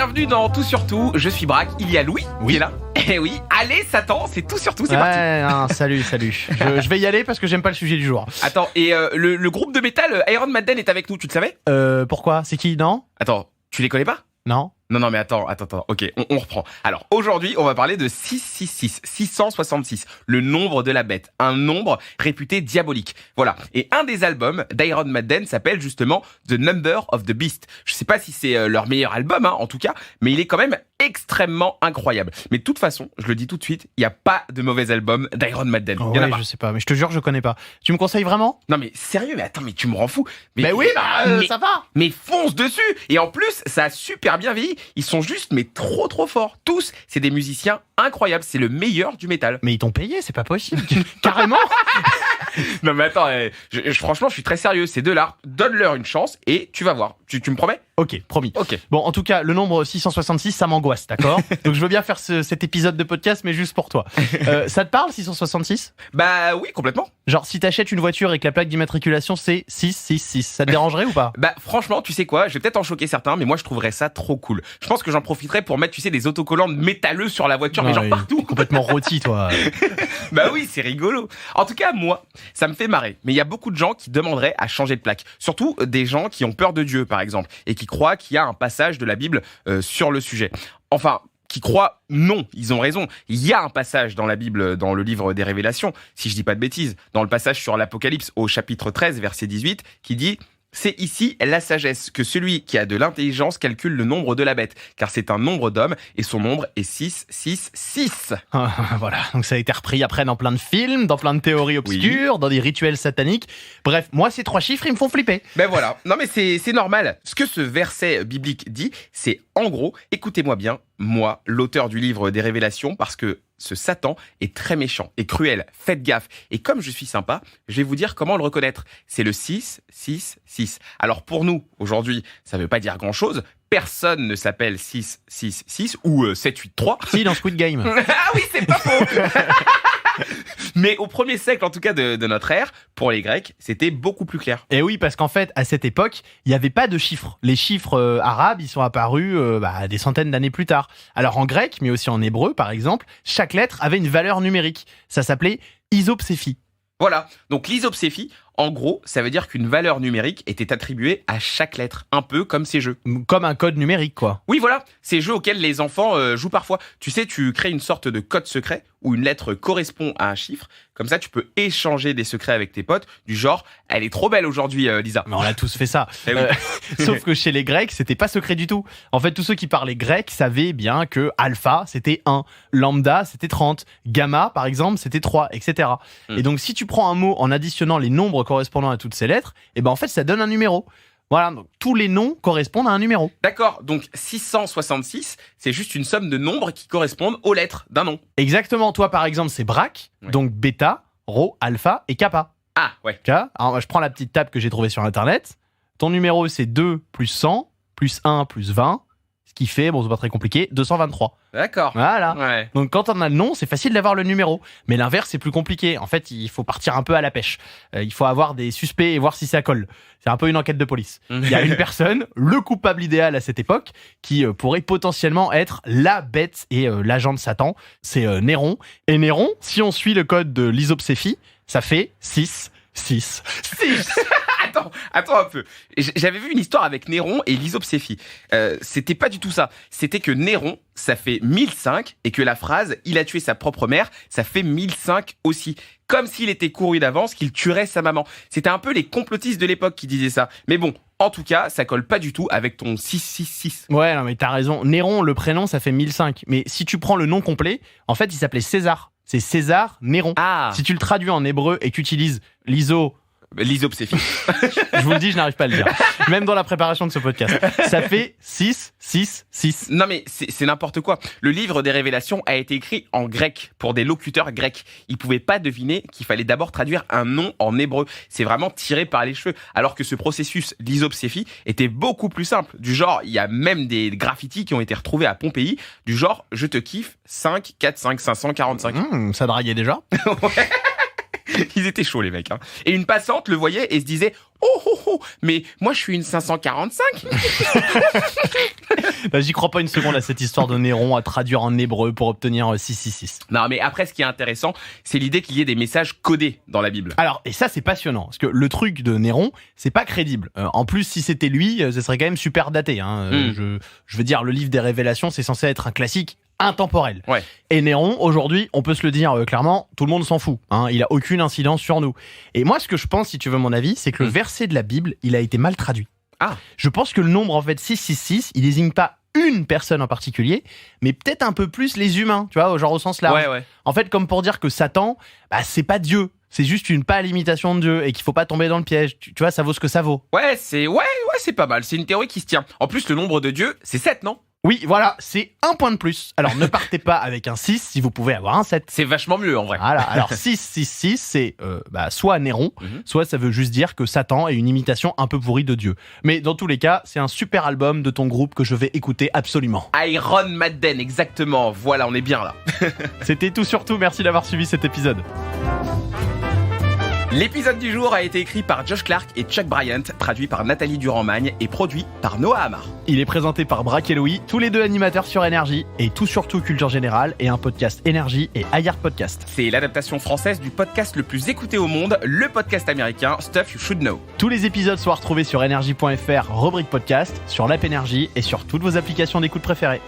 bienvenue dans Tout sur Tout. Je suis Braque, il y a Louis qui est là. Eh oui, allez Satan, c'est Tout sur Tout, c'est parti. Non, salut. Je vais y aller parce que j'aime pas le sujet du jour. Attends, et le groupe de métal Iron Maiden est avec nous, tu le savais? Pourquoi? C'est qui? Non? Attends, tu les connais pas? Non? Non, mais attends, ok, on reprend. Alors, aujourd'hui, on va parler de 666, le nombre de la bête, un nombre réputé diabolique. Voilà, et un des albums d'Iron Maiden s'appelle justement The Number of the Beast. Je sais pas si c'est leur meilleur album, en tout cas, mais il est quand même extrêmement incroyable. Mais de toute façon, je le dis tout de suite, il n'y a pas de mauvais album d'Iron Maiden. Oh, Il y en a ouais, pas. je sais pas, mais je te jure, je connais pas. Tu me conseilles vraiment? Non mais sérieux, mais attends, mais tu me rends fou. Mais oui, ça va. Mais fonce dessus. Et en plus, ça a super bien vieilli. Ils sont juste, mais trop forts. Tous, c'est des musiciens incroyables. C'est le meilleur du métal. Mais ils t'ont payé, c'est pas possible. Carrément. Non mais attends, franchement, je suis très sérieux. Ces deux-là, donne-leur une chance et tu vas voir. Tu me promets? Ok, promis. Ok. Bon, en tout cas, le nombre 666, ça m'angoisse, d'accord? Donc je veux bien faire cet épisode de podcast, mais juste pour toi. Ça te parle, 666? Bah oui, complètement. Genre, si t'achètes une voiture et que la plaque d'immatriculation, c'est 666, ça te dérangerait ou pas? Bah franchement, tu sais quoi, je vais peut-être en choquer certains, mais moi je trouverais ça trop cool. Je pense que j'en profiterais pour mettre, tu sais, des autocollants métalleux sur la voiture, mais genre partout. Complètement rôti, toi. Bah oui, c'est rigolo. En tout cas, moi, ça me fait marrer. Mais il y a beaucoup de gens qui demanderaient à changer de plaque. Surtout des gens qui ont peur de Dieu, par exemple, et qui croient qu'il y a un passage de la Bible sur le sujet. Enfin, qui croient, non, ils ont raison. Il y a un passage dans la Bible, dans le livre des Révélations, si je dis pas de bêtises, dans le passage sur l'Apocalypse au chapitre 13, verset 18, qui dit... C'est ici la sagesse, que celui qui a de l'intelligence calcule le nombre de la bête, car c'est un nombre d'hommes, et son nombre est 666. Voilà, donc ça a été repris après dans plein de films, dans plein de théories obscures, dans des rituels sataniques. Bref, moi ces 3 chiffres, ils me font flipper. Ben voilà, non mais c'est normal. Ce que ce verset biblique dit, c'est en gros, écoutez-moi bien, moi, l'auteur du livre des Révélations, parce que ce Satan est très méchant et cruel. Faites gaffe. Et comme je suis sympa, je vais vous dire comment le reconnaître. C'est le 666. Alors pour nous, aujourd'hui, ça veut pas dire grand-chose. Personne ne s'appelle 666 ou 783. Si, dans Squid Game. Ah oui, c'est pas faux. Mais au 1er siècle, en tout cas de notre ère, pour les Grecs, c'était beaucoup plus clair. Et oui, parce qu'en fait, à cette époque, il n'y avait pas de chiffres. Les chiffres arabes, ils sont apparus des centaines d'années plus tard. Alors en grec, mais aussi en hébreu, par exemple, chaque lettre avait une valeur numérique. Ça s'appelait isopséphie. Voilà, donc l'isopséphie, en gros, ça veut dire qu'une valeur numérique était attribuée à chaque lettre, un peu comme ces jeux. Comme un code numérique, quoi. Oui, voilà, ces jeux auxquels les enfants jouent parfois. Tu sais, tu crées une sorte de code secret où une lettre correspond à un chiffre. Comme ça, tu peux échanger des secrets avec tes potes, du genre « Elle est trop belle aujourd'hui, Lisa ». Mais on a tous fait ça. Eh oui. Sauf que chez les Grecs, c'était pas secret du tout. En fait, tous ceux qui parlaient grec savaient bien que alpha, c'était 1, lambda, c'était 30, gamma, par exemple, c'était 3, etc. Et donc, si tu prends un mot en additionnant les nombres correspondant à toutes ces lettres, et ben en fait, ça donne un numéro. Voilà, donc tous les noms correspondent à un numéro. D'accord, donc 666, c'est juste une somme de nombres qui correspondent aux lettres d'un nom. Exactement, toi par exemple, c'est Braque, donc bêta, rho, alpha et kappa. Ah, ouais. Alors, je prends la petite table que j'ai trouvée sur internet. Ton numéro, c'est 2 plus 100, plus 1 plus 20, ce qui fait, bon, c'est pas très compliqué, 223. D'accord. Voilà. Ouais. Donc quand on a le nom, c'est facile d'avoir le numéro. Mais l'inverse, c'est plus compliqué. En fait, il faut partir un peu à la pêche. Il faut avoir des suspects et voir si ça colle. C'est un peu une enquête de police. Il y a une personne, le coupable idéal à cette époque, qui pourrait potentiellement être la bête et l'agent de Satan. C'est Néron. Et Néron, si on suit le code de l'isopséphie, ça fait 6, 6, 6. Attends un peu. J'avais vu une histoire avec Néron et l'isopséphie. C'était pas du tout ça. C'était que Néron, ça fait 1005 et que la phrase « il a tué sa propre mère », ça fait 1005 aussi. Comme s'il était couru d'avance qu'il tuerait sa maman. C'était un peu les complotistes de l'époque qui disaient ça. Mais bon, en tout cas, ça colle pas du tout avec ton 666. Ouais, non mais t'as raison. Néron, le prénom, ça fait 1005. Mais si tu prends le nom complet, en fait, il s'appelait César. C'est César Néron. Ah. Si tu le traduis en hébreu et que tu utilises l'iso... L'isopséphie. Je vous le dis, je n'arrive pas à le dire. Même dans la préparation de ce podcast. Ça fait 6, 6, 6. Non mais c'est n'importe quoi. Le livre des Révélations a été écrit en grec pour des locuteurs grecs. Ils pouvaient pas deviner qu'il fallait d'abord traduire un nom en hébreu. C'est vraiment tiré par les cheveux. Alors que ce processus d'isopséphie était beaucoup plus simple. Du genre, il y a même des graffitis qui ont été retrouvés à Pompéi. Du genre, je te kiffe, 5, 4, 5, 545. Ça draguait déjà. Ouais. Ils étaient chauds, les mecs. Hein. Et une passante le voyait et se disait « Oh, mais moi, je suis une 545 !» Bah, j'y crois pas une seconde à cette histoire de Néron à traduire en hébreu pour obtenir 666. Non, mais après, ce qui est intéressant, c'est l'idée qu'il y ait des messages codés dans la Bible. Alors, et ça, c'est passionnant, parce que le truc de Néron, c'est pas crédible. En plus, si c'était lui, ce serait quand même super daté. Hein. Je veux dire, le livre des Révélations, c'est censé être un classique intemporel. Ouais. Et Néron, aujourd'hui, on peut se le dire clairement, tout le monde s'en fout. Hein. Il a aucune incidence sur nous. Et moi, ce que je pense, si tu veux mon avis, c'est que le verset de la Bible, il a été mal traduit. Ah. Je pense que le nombre, en fait, 666, il désigne pas une personne en particulier, mais peut-être un peu plus les humains, tu vois, genre au sens large. Ouais. En fait, comme pour dire que Satan, bah, c'est pas Dieu. C'est juste une pâle imitation de Dieu et qu'il faut pas tomber dans le piège. Tu vois, ça vaut ce que ça vaut. Ouais, c'est pas mal. C'est une théorie qui se tient. En plus, le nombre de dieux, c'est 7, non? Oui, voilà, c'est un point de plus. Alors, ne partez pas avec un 6 si vous pouvez avoir un 7. C'est vachement mieux, en vrai. Voilà, alors 666, c'est soit Néron, soit ça veut juste dire que Satan est une imitation un peu pourrie de Dieu. Mais dans tous les cas, c'est un super album de ton groupe que je vais écouter absolument. Iron Maiden, exactement. Voilà, on est bien là. C'était tout sur tout, merci d'avoir suivi cet épisode. L'épisode du jour a été écrit par Josh Clark et Chuck Bryant, traduit par Nathalie Durand-Magne et produit par Noah Amar. Il est présenté par Braque et Louis, tous les deux animateurs sur Énergie, et tout surtout Culture Générale et un podcast Énergie et iHeart Podcast. C'est l'adaptation française du podcast le plus écouté au monde, le podcast américain Stuff You Should Know. Tous les épisodes sont retrouvés sur énergie.fr, rubrique podcast, sur l'app Énergie et sur toutes vos applications d'écoute préférées.